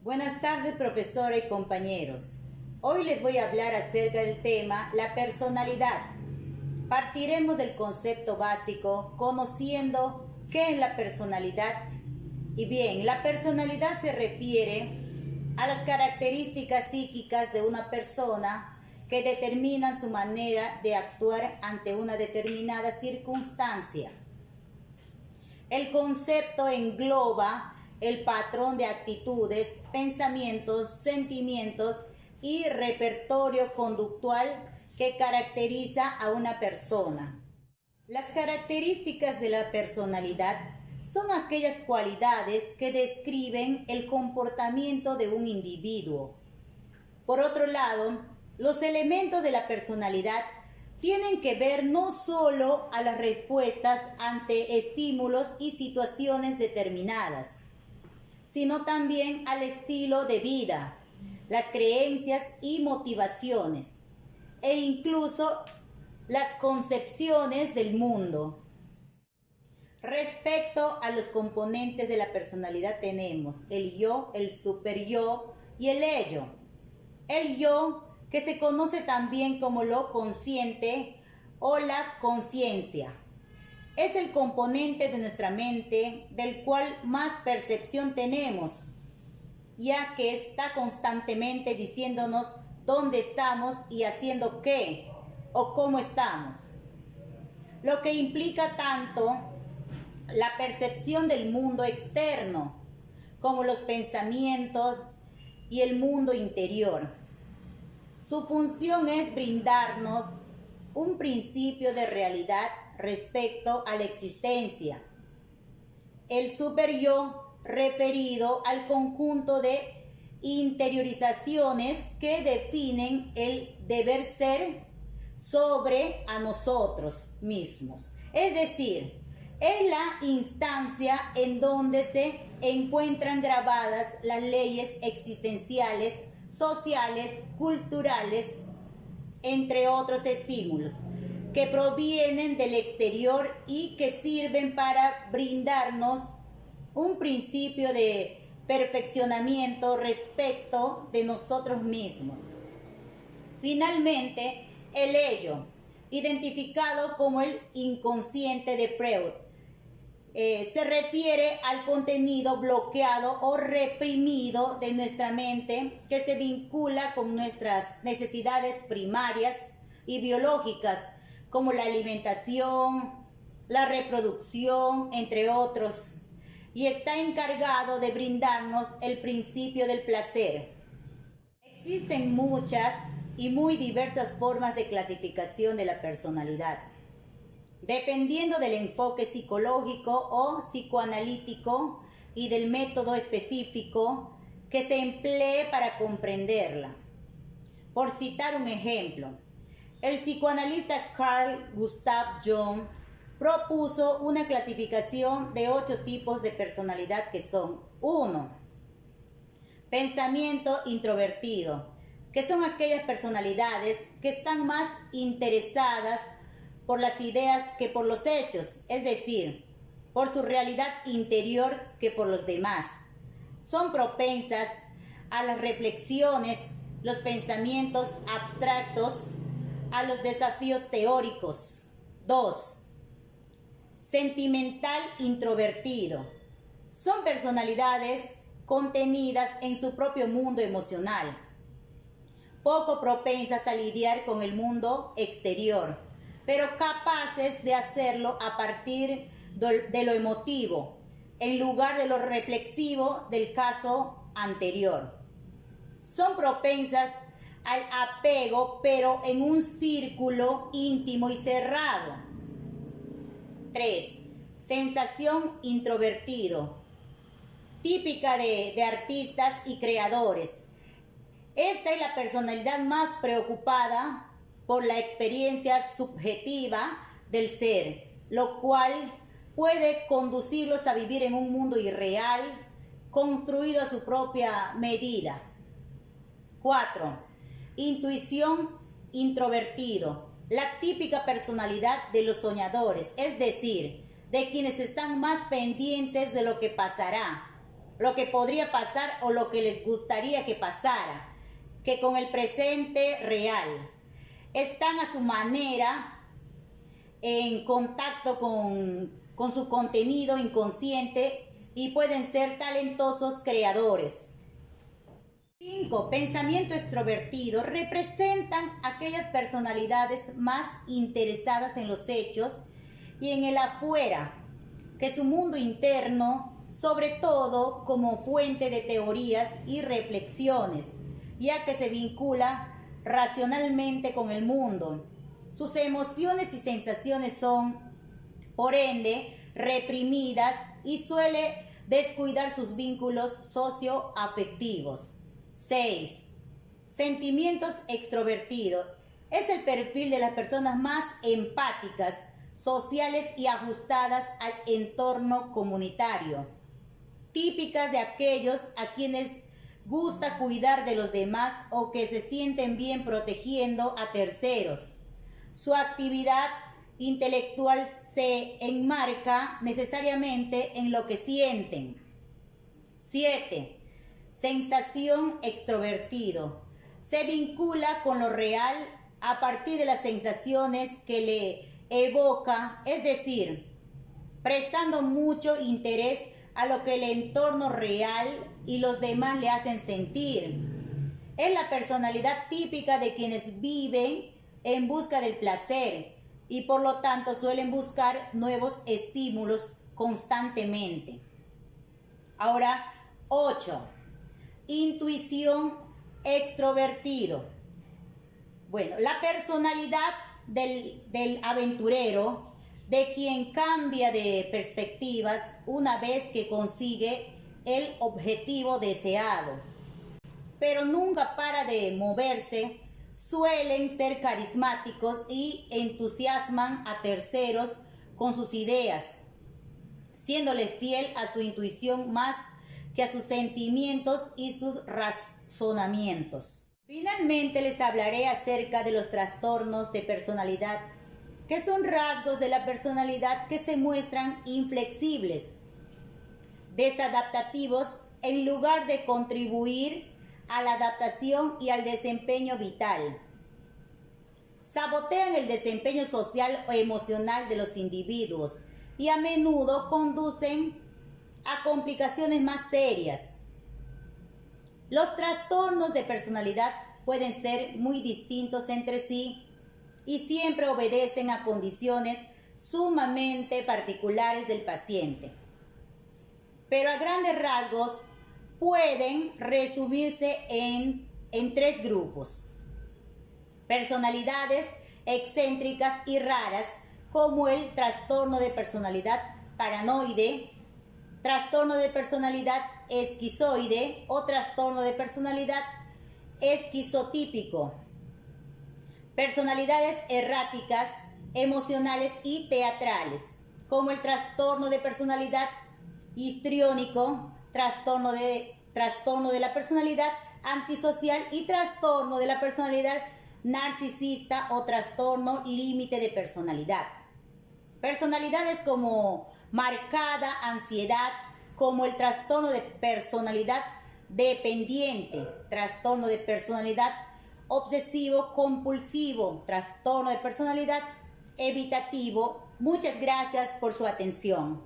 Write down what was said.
Buenas tardes, profesora y compañeros. Hoy les voy a hablar acerca del tema la personalidad. Partiremos del concepto básico conociendo qué es la personalidad. Y bien, la personalidad se refiere a las características psíquicas de una persona que determinan su manera de actuar ante una determinada circunstancia. El concepto engloba el patrón de actitudes, pensamientos, sentimientos y repertorio conductual que caracteriza a una persona. Las características de la personalidad son aquellas cualidades que describen el comportamiento de un individuo. Por otro lado, los elementos de la personalidad tienen que ver no solo a las respuestas ante estímulos y situaciones determinadas, sino también al estilo de vida, las creencias y motivaciones, e incluso las concepciones del mundo. Respecto a los componentes de la personalidad tenemos el yo, el superyo y el ello. El yo, que se conoce también como lo consciente o la conciencia, es el componente de nuestra mente del cual más percepción tenemos, ya que está constantemente diciéndonos dónde estamos y haciendo qué o cómo estamos, lo que implica tanto la percepción del mundo externo como los pensamientos y el mundo interior. Su función es brindarnos un principio de realidad respecto a la existencia. El superyo, referido al conjunto de interiorizaciones que definen el deber ser sobre a nosotros mismos. Es decir, es la instancia en donde se encuentran grabadas las leyes existenciales, sociales, culturales, entre otros estímulos, que provienen del exterior y que sirven para brindarnos un principio de perfeccionamiento respecto de nosotros mismos. Finalmente, el ello, identificado como el inconsciente de Freud, se refiere al contenido bloqueado o reprimido de nuestra mente que se vincula con nuestras necesidades primarias y biológicas, como la alimentación, la reproducción, entre otros, y está encargado de brindarnos el principio del placer. Existen muchas y muy diversas formas de clasificación de la personalidad, dependiendo del enfoque psicológico o psicoanalítico y del método específico que se emplee para comprenderla. Por citar un ejemplo, el psicoanalista Carl Gustav Jung propuso una clasificación de 8 tipos de personalidad que son: 1. Pensamiento introvertido, que son aquellas personalidades que están más interesadas por las ideas que por los hechos, es decir, por su realidad interior que por los demás. Son propensas a las reflexiones, los pensamientos abstractos, a los desafíos teóricos. 2. Sentimental introvertido. Son personalidades contenidas en su propio mundo emocional, poco propensas a lidiar con el mundo exterior, pero capaces de hacerlo a partir de lo emotivo, en lugar de lo reflexivo del caso anterior. Son propensas al apego, pero en un círculo íntimo y cerrado. 3. Sensación introvertido, típica de artistas y creadores. Esta es la personalidad más preocupada por la experiencia subjetiva del ser, lo cual puede conducirlos a vivir en un mundo irreal, construido a su propia medida. 4. Intuición introvertido, la típica personalidad de los soñadores, es decir, de quienes están más pendientes de lo que pasará, lo que podría pasar o lo que les gustaría que pasara, que con el presente real. Están a su manera en contacto con su contenido inconsciente y pueden ser talentosos creadores. 5. Pensamiento extrovertido. Representan aquellas personalidades más interesadas en los hechos y en el afuera, que su mundo interno, sobre todo como fuente de teorías y reflexiones, ya que se vincula racionalmente con el mundo. Sus emociones y sensaciones son, por ende, reprimidas y suele descuidar sus vínculos socioafectivos. 6. Sentimientos extrovertidos. Es el perfil de las personas más empáticas, sociales y ajustadas al entorno comunitario, típicas de aquellos a quienes gusta cuidar de los demás o que se sienten bien protegiendo a terceros. Su actividad intelectual se enmarca necesariamente en lo que sienten. 7. Sensación extrovertido. Se vincula con lo real a partir de las sensaciones que le evoca, es decir, prestando mucho interés a lo que el entorno real y los demás le hacen sentir. Es la personalidad típica de quienes viven en busca del placer y por lo tanto suelen buscar nuevos estímulos constantemente. Ahora, 8. Intuición extrovertido. Bueno, la personalidad del aventurero, de quien cambia de perspectivas una vez que consigue el objetivo deseado, pero nunca para de moverse, suelen ser carismáticos y entusiasman a terceros con sus ideas, siéndole fiel a su intuición más que a sus sentimientos y sus razonamientos. Finalmente les hablaré acerca de los trastornos de personalidad, que son rasgos de la personalidad que se muestran inflexibles, desadaptativos, en lugar de contribuir a la adaptación y al desempeño vital. Sabotean el desempeño social o emocional de los individuos y a menudo conducen a complicaciones más serias. Los trastornos de personalidad pueden ser muy distintos entre sí y siempre obedecen a condiciones sumamente particulares del paciente. Pero a grandes rasgos pueden resumirse en 3 grupos. Personalidades excéntricas y raras, como el trastorno de personalidad paranoide, trastorno de personalidad esquizoide o trastorno de personalidad esquizotípico. Personalidades erráticas, emocionales y teatrales, como el trastorno de personalidad histriónico, trastorno de la personalidad antisocial y trastorno de la personalidad narcisista o trastorno límite de personalidad. Personalidades como marcada ansiedad, como el trastorno de personalidad dependiente, trastorno de personalidad obsesivo compulsivo, trastorno de personalidad evitativo. Muchas gracias por su atención.